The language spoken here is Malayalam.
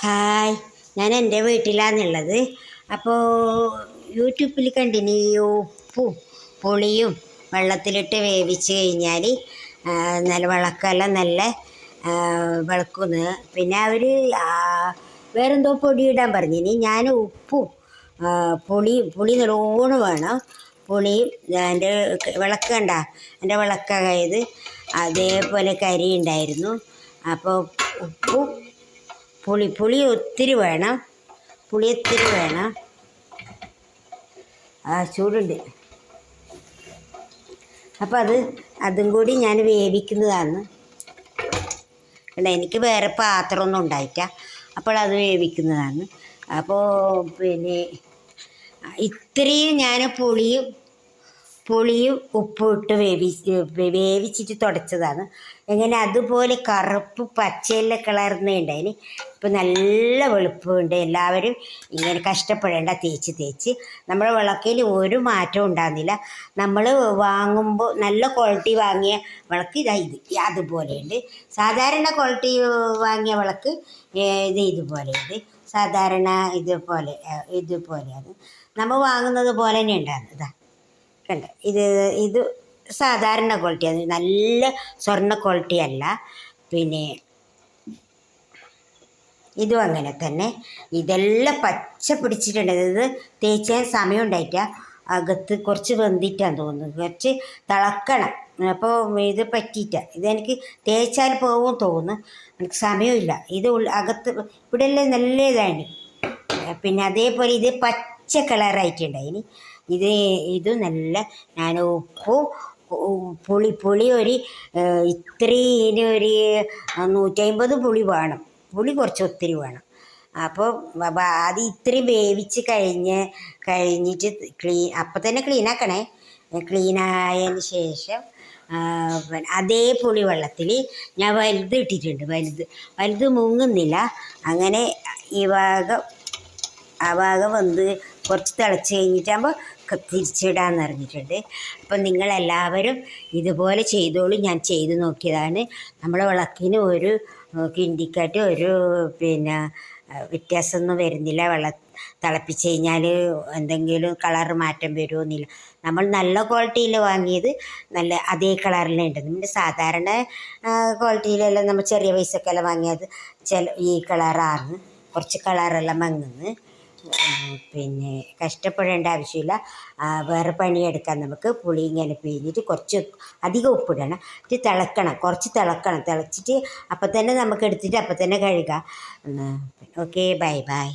ഹായ്, ഞാൻ എൻ്റെ വീട്ടിലാണുള്ളത്. അപ്പോൾ യൂട്യൂബിൽ കണ്ടിന് ഈ ഉപ്പും പുളിയും വെള്ളത്തിലിട്ട് വേവിച്ച് കഴിഞ്ഞാൽ നല്ല വിളക്കെല്ലാം നല്ല വിളക്കുന്നു. പിന്നെ അവർ വേറെന്തോ പൊടി ഇടാൻ പറഞ്ഞിനി. ഞാൻ ഉപ്പും പുളി നല്ലോണം വേണം. പുളിയും എൻ്റെ വിളക്ക് കണ്ട, എൻ്റെ വിളക്കായത് അതേപോലെ കരി ഉണ്ടായിരുന്നു. അപ്പോൾ ഉപ്പും പുളി ഒത്തിരി വേണം. ചൂടുണ്ട്. അപ്പോൾ അതും കൂടി ഞാൻ വേവിക്കുന്നതാണ്. എനിക്ക് വേറെ പാത്രമൊന്നും ഉണ്ടായിട്ട, അപ്പോൾ അത് വേവിക്കുന്നതാണ്. അപ്പോൾ പിന്നെ ഇത്രയും ഞാൻ പുളിയും ഉപ്പും ഇട്ട് വേവിച്ചിട്ട് തുടച്ചതാണ്. എങ്ങനെ അതുപോലെ കറുപ്പ് പച്ചയെല്ലാം കളർന്നേ ഉണ്ടായിന്. ഇപ്പം നല്ല വെളുപ്പമുണ്ട്. എല്ലാവരും ഇങ്ങനെ കഷ്ടപ്പെടേണ്ട തേച്ച് നമ്മുടെ വിളക്കിൽ ഒരു മാറ്റവും ഉണ്ടാകുന്നില്ല. നമ്മൾ വാങ്ങുമ്പോൾ നല്ല ക്വാളിറ്റി വാങ്ങിയ വിളക്ക് അതുപോലെയുണ്ട്. സാധാരണ ക്വാളിറ്റി വാങ്ങിയ വിളക്ക് ഇതുപോലെയുണ്ട്. സാധാരണ ഇതുപോലെയാണ് നമ്മൾ വാങ്ങുന്നത് പോലെ തന്നെ ഉണ്ടാകുന്നത്. കണ്ട, ഇത് സാധാരണ ക്വാളിറ്റിയാണ്, നല്ല സ്വർണ്ണ ക്വാളിറ്റി അല്ല. പിന്നെ ഇതും അങ്ങനെ തന്നെ. ഇതെല്ലാം പച്ച പിടിച്ചിട്ടുണ്ട്. ഇത് തേച്ചാൻ സമയം ഉണ്ടായിട്ട, അകത്ത് കുറച്ച് വെന്തിട്ടാന്ന് തോന്നുന്നു, കുറച്ച് തിളക്കണം. അപ്പോൾ ഇത് ഇതെനിക്ക് തേച്ചാൽ പോകും തോന്നുന്നു, എനിക്ക് സമയമില്ല. ഇത് അകത്ത് ഇവിടെല്ലാം നല്ല ഇതാണ്. പിന്നെ അതേപോലെ ഇത് പച്ച കളറായിട്ടുണ്ടായിന്. ഇത് നല്ല, ഞാൻ ഉപ്പും പുളി ഒരു ഇത്രയും ഒരു 150 പുളി വേണം. പുളി കുറച്ച് ഒത്തിരി വേണം. അപ്പോൾ അത് ഇത്രയും വേവിച്ച് കഴിഞ്ഞിട്ട് അപ്പം തന്നെ ക്ലീനാക്കണേ. ക്ലീനായതിന് ശേഷം അതേ പുളി വെള്ളത്തിൽ ഞാൻ വലുത് ഇട്ടിട്ടുണ്ട്. വലുത് മുങ്ങുന്നില്ല. അങ്ങനെ ആ ഭാഗം വന്ന് കുറച്ച് തിളച്ച് കഴിഞ്ഞിട്ടാകുമ്പോൾ തിരിച്ചിടാമെന്ന് പറഞ്ഞിട്ടുണ്ട്. അപ്പം നിങ്ങളെല്ലാവരും ഇതുപോലെ ചെയ്തോളൂ. ഞാൻ ചെയ്ത് നോക്കിയതാണ്. നമ്മുടെ വിളക്കിന് ഒരു കിണ്ടിക്കാട്ട് ഒരു വ്യത്യാസമൊന്നും വരുന്നില്ല. തിളപ്പിച്ച് കഴിഞ്ഞാൽ എന്തെങ്കിലും കളർ മാറ്റം വരുമോന്നില്ല. നമ്മൾ നല്ല ക്വാളിറ്റിയിൽ വാങ്ങിയത് നല്ല അതേ കളറിലുണ്ട്. നമ്മുടെ സാധാരണ ക്വാളിറ്റിയിലെല്ലാം നമ്മൾ ചെറിയ പൈസക്കെല്ലാം വാങ്ങിയത് ഈ കളറാണ്. കുറച്ച് കളറെല്ലാം മങ്ങുന്നു. പിന്നെ കഷ്ടപ്പെടേണ്ട ആവശ്യമില്ല. വേറെ പണിയെടുക്കാൻ നമുക്ക് പുളി ഇങ്ങനെ പിഴിഞ്ഞിട്ട് കുറച്ച് അധികം ഉപ്പിടണം. ഇത് കുറച്ച് തിളച്ചിട്ട് അപ്പം തന്നെ നമുക്ക് എടുത്തിട്ട് അപ്പം തന്നെ കഴുകാം. Okay, by.